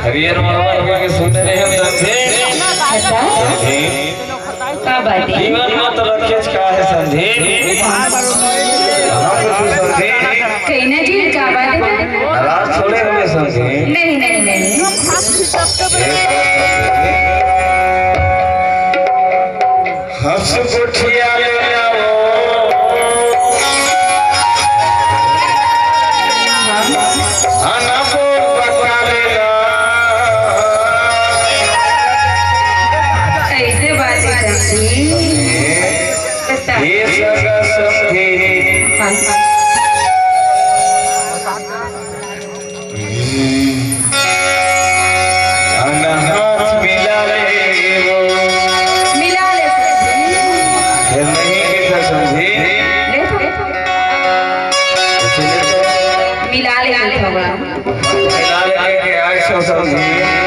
हरियर मारवा के सुनते नहीं हम समझे का बात है जीवन मत रखे का है समझे हम कुछ समझे कहना जी का बात है रात छोड़े हमें समझे नहीं नहीं नहीं हंस गुठिया ले आओ अनबो बका ले ला ऐसे बात है जी ये सगा समझे हाथ मिला ले वो मिला ले फिर नहीं कैसा समझे मिला ले थोड़ा मिला ले के ऐसा समझे